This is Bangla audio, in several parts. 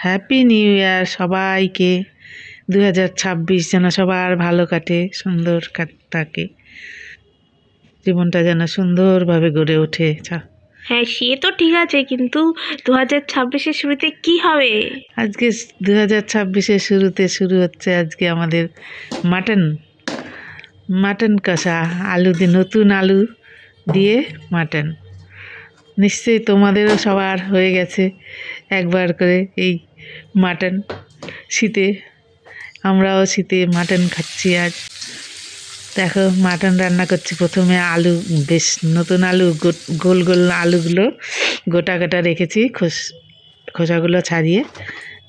হ্যাপি নিউ ইয়ার সবাইকে। 2026 যেন সবার ভালো কাটে, সুন্দর থাকে, জীবনটা যেন সুন্দরভাবে গড়ে ওঠে। হ্যাঁ, সে তো ঠিক আছে, কিন্তু 2026-এর শুরুতে কি হবে? আজকে 2026-এর শুরুতে শুরু হচ্ছে আজকে আমাদের মাটন মাটন কষা, আলু দিয়ে, নতুন আলু দিয়ে মাটন। নিশ্চয়ই তোমাদেরও সবার হয়ে গেছে একবার করে এই মাটন। শীতে আমরাও শীতে মাটন খাচ্ছি। আজ দেখো মাটন রান্না করছি। প্রথমে আলু, বেশ নতুন আলু, গোল গোল আলুগুলো গোটা গোটা রেখেছি, খোসাগুলো ছাড়িয়ে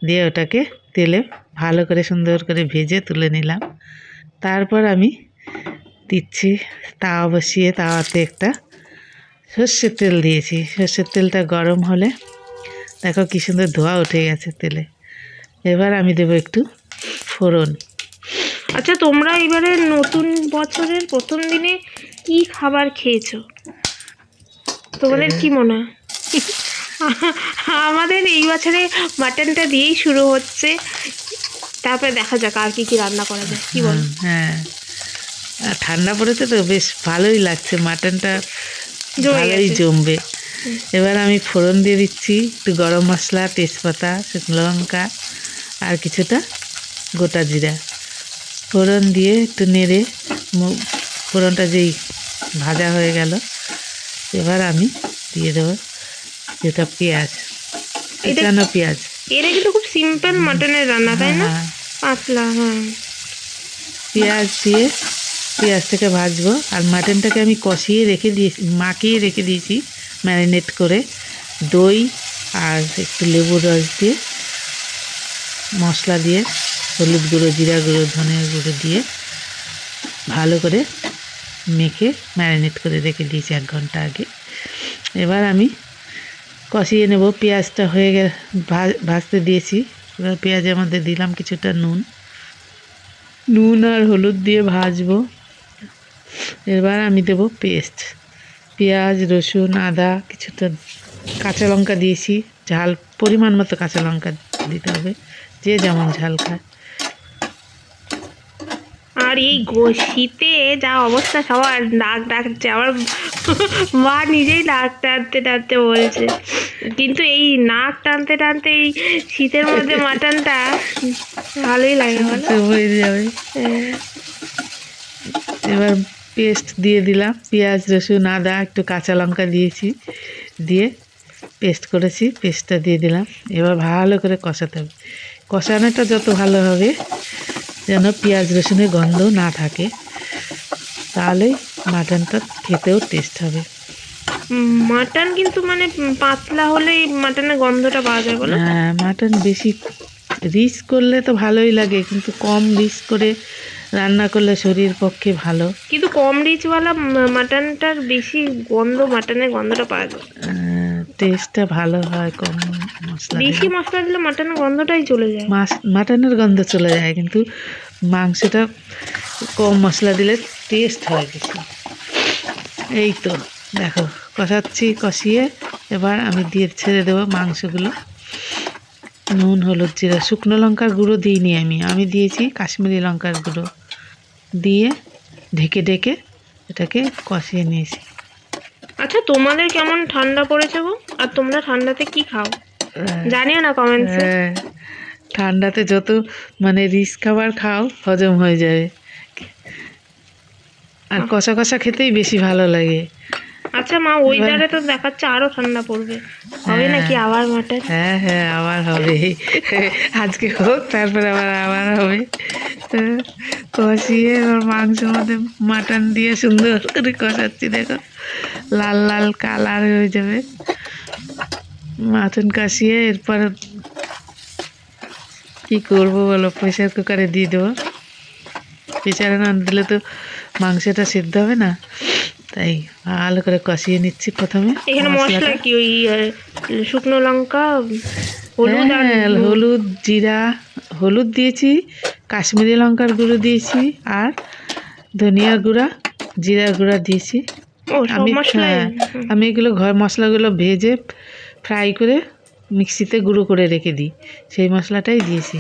দিয়ে ওটাকে তেলে ভালো করে সুন্দর করে ভেজে তুলে নিলাম। তারপর আমি দিচ্ছি, তাওয়া বসিয়ে তাওয়াতে একটা সর্ষের তেল দিয়েছি। সর্ষের তেলটা গরম হলে দেখো কি সুন্দর ধোঁয়া উঠে গেছে তেলে। এবার আমি দেবো একটু ফোড়ন। আচ্ছা, তোমরা এবারে নতুন বছরের প্রথম দিনে কি খাবার খেয়েছো? তোমাদের কি মনে হয়? আমাদের এই বছরে মাটনটা দিয়েই শুরু হচ্ছে, তারপরে দেখা যাক আর কি কি রান্না করা যায়। কি বল? হ্যাঁ, ঠান্ডা পড়েছে তো বেশ ভালোই লাগছে, মাটনটা ভালোই জমবে। এবার আমি ফোড়ন দিয়ে দিচ্ছি একটু গরম মশলা, তেজপাতা, শুকনো লঙ্কা আর কিছুটা গোটা জিরা। ফোড়ন দিয়ে একটু নেড়ে ফোড়নটা যেই ভাজা হয়ে গেল, এবার আমি দিয়ে দেবো যেটা পেঁয়াজ, কুচানো পেঁয়াজ। এটা কিন্তু খুব সিম্পল মাটনের রান্না, তাই না? পাতলা। হ্যাঁ, পেঁয়াজ দিয়ে পেঁয়াজটাকে ভাজবো। আর মাটনটাকে আমি কষিয়ে রেখে দিয়েছি, মাখিয়ে রেখে দিয়েছি ম্যারিনেট করে, দই আর একটু লেবুর রস দিয়ে, মশলা দিয়ে, হলুদ গুঁড়ো, জিরা গুঁড়ো, ধনিয়া গুঁড়ো দিয়ে ভালো করে মেখে ম্যারিনেট করে রেখে দিয়েছি 1 ঘন্টা আগে। এবার আমি কষিয়ে নেব। পেঁয়াজটা হয়ে গেলে ভাজতে দিয়েছি। এবার পেঁয়াজের মধ্যে দিলাম কিছুটা নুন আর হলুদ দিয়ে ভাজবো। এবার আমি দেবো পেস্ট, পেঁয়াজ, রসুন, আদা, কিছুটা কাঁচা লঙ্কা দিয়েছি। ঝাল পরিমাণ মতো কাঁচা লঙ্কা দিতে হবে, যে যেমন ঝাল খায়। আর এই শীতে যা অবস্থা, সবার নাক ডাকছে। আমার মা নিজেই নাক টানতে টানতে বলছে, কিন্তু এই নাক টানতে টানতে এই শীতের মধ্যে মাটনটা ভালোই লাগে, হয়ে যাবে। এবার পেস্ট দিয়ে দিলাম, পেঁয়াজ, রসুন, আদা, একটু কাঁচা লঙ্কা দিয়েছি, দিয়ে পেস্ট করেছি, পেস্টটা দিয়ে দিলাম। এবার ভালো করে কষাতে হবে। কষানোটা যত ভালো হবে, যেন পেঁয়াজ রসুনের গন্ধ না থাকে, তাহলেই মাটনটা খেতেও টেস্ট হবে। মাটন কিন্তু মানে পাতলা হলে মাটনের গন্ধটা পাওয়া যায় বলো? হ্যাঁ, মাটন বেশি রিচ করলে তো ভালোই লাগে, কিন্তু কম রিচ করে রান্না করলে শরীর পক্ষে ভালো। কিন্তু কম রিচওয়ালা মাটনটার বেশি গন্ধ, মাটনের গন্ধটা পাওয়া যায়। টেস্টটা ভালো হয় কম মশলা দিলে। বেশি মশলা দিলে মাটনের গন্ধটাই চলে যায়। মাটনের গন্ধ চলে যায়, কিন্তু মাংসটা কম মশলা দিলে টেস্ট হয় বেশি। এই তো দেখো কষাচ্ছি, কষিয়ে এবার আমি দিয়ে ছেড়ে দেবো মাংসগুলো। নুন, হলুদ, জিরা, শুকনো লঙ্কার গুঁড়ো দিইনি আমি দিয়েছি কাশ্মীরি লঙ্কার গুঁড়ো দিয়ে ঢেকে ঢেকে এটাকে কষিয়ে নিয়েছি। আচ্ছা, তোমাদের কেমন ঠান্ডা পড়েছে গো? আর তোমরা ঠান্ডাতে কি খাও জানিও না কমেন্টসে। ঠান্ডাতে যত মানে রিচ খাবার খাও হজম হয়ে যাবে, আর কষা কষা খেতেই বেশি ভালো লাগে। আচ্ছা মা, ওয়েদারে তো দেখাচ্ছে আরো ঠান্ডা পড়বে, হবে নাকি আবার মাটন? হ্যাঁ হ্যাঁ, আবার হবে। আজকে হোক, তারপরে আবার হবে। কষিয়ে এবার মাংসের মধ্যে মাটন দিয়ে সুন্দর করে কষাচ্ছি। দেখো লাল লাল কালার হয়ে যাবে মাটন কষিয়ে। এরপর কি করবো বলো, প্রেশার কুকারে দিয়ে দেবো। প্রেশারে না দিলে তো মাংসটা সিদ্ধ হবে না, তাই ভালো করে কষিয়ে নিচ্ছি প্রথমে। এখানে মশলা কি, ওই শুকনো লঙ্কা, হলুদ, জিরা, হলুদ দিয়েছি, কাশ্মীরি লঙ্কার গুঁড়ো দিয়েছি, আর ধনিয়ার গুঁড়া, জিরার গুঁড়া দিয়েছি। আমি এগুলো মশলাগুলো ভেজে ফ্রাই করে মিক্সিতে গুঁড়ো করে রেখে দিই, সেই মশলাটাই দিয়েছি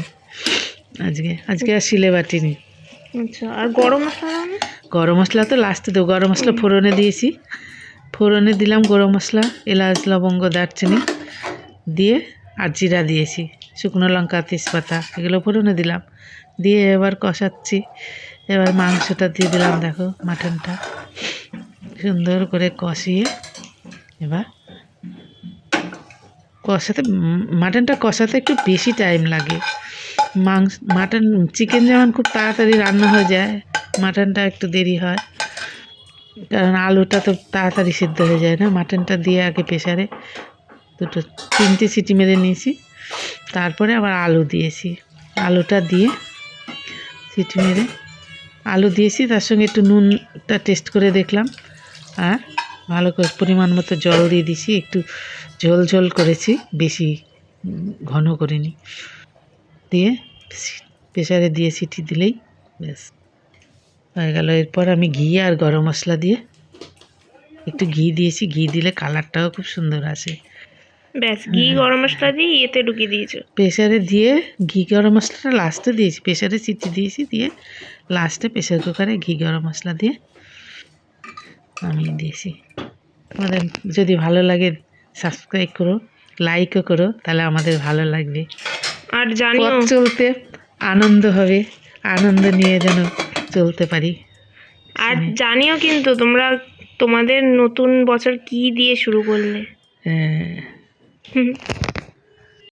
আজকে আর শিলে বাটিনি। আচ্ছা, আর গরম মশলা দাও না? গরম মশলা তো লাস্টে দেবো, গরম মশলা ফোড়নে দিয়েছি, ফোড়নে দিলাম গরম মশলা, এলাচ লবঙ্গ দারচিনি দিয়ে আর জিরা দিয়েছি, শুকনো লঙ্কা তেজপাতা এগুলো ফোড়নে দিলাম, দিয়ে এবার কষাচ্ছি। এবার মাংসটা দিয়ে দিলাম, দেখো মাটনটা সুন্দর করে কষিয়ে এবার কষাতে, মাটনটা কষাতে একটু বেশি টাইম লাগে। মাটন চিকেন যেমন খুব তাড়াতাড়ি রান্না হয়ে যায়, মাটনটা একটু দেরি হয়, কারণ আলুটা তো তাড়াতাড়ি সিদ্ধ হয়ে যায় না। মাটনটা দিয়ে আগে প্রেসারে 3টে সিটি মেরে নিয়েছি, তারপরে আবার আলু দিয়েছি, আলুটা দিয়ে সিটি মেরে আলু দিয়েছি, তার সঙ্গে একটু নুনটা টেস্ট করে দেখলাম, আর ভালো করে পরিমাণ মতো জল দিয়ে দিয়েছি, একটু ঝোল ঝোল করেছি, বেশি ঘন করিনি, দিয়ে প্রেসারে দিয়ে সিটি দিলেই ব্যাস হয়ে গেল। এরপর আমি ঘি আর গরম মশলা দিয়ে, একটু ঘি দিয়েছি, ঘি দিলে কালারটাও খুব সুন্দর আসে। ব্যাস, ঘি গরম মশলা দিয়ে এতে ঢুকিয়ে দিয়েছো? প্রেসারে দিয়ে ঘি গরম মশলাটা লাস্টে দিয়েছি, প্রেসারে সিটি দিয়েছি, দিয়ে লাস্টে প্রেসার কুকারে ঘি গরম মশলা দিয়ে আমি দিয়েছি। আমাদের যদি ভালো লাগে সাবস্ক্রাইব করো, লাইকও করো, তাহলে আমাদের ভালো লাগবে, আর জানিও পথ চলতে আনন্দ হবে, আনন্দ নিয়ে যেন চলতে পারি। আর জানিও কিন্তু তোমরা তোমাদের নতুন বছর কি দিয়ে শুরু করলে। হ্যাঁ।